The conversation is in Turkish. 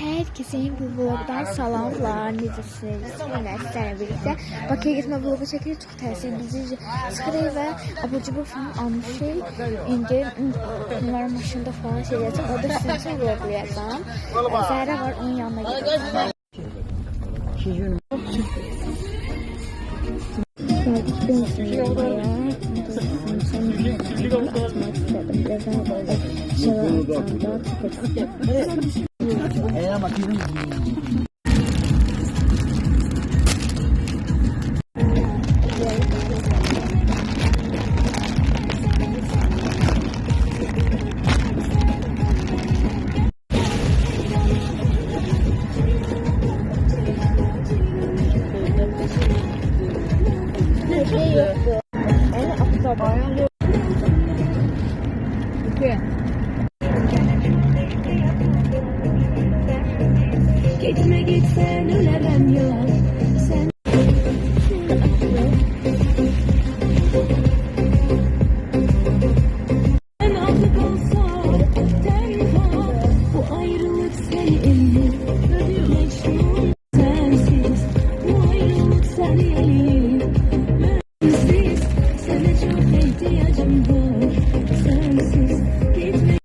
Herkese yeni bir vlogdan salamlar. Necəsiniz? Yine sizlerle birlikte Bakıya gitme vlogu çekilir. Çok təsir edici sıxırıq və abur-cubur falan almışıq. İndi bunların maşında falan şey edəcəm. O da sizin için vloglayacağım. Zəhra var, onun yanına gidiyorum. Gitme gitsen ölemem ya. Sen artık olsa tenha, bu ayrılık seni Mecnun sensiz, bu ayrılık seni bensiz, sana çok ihtiyacım var. Sensiz gitme.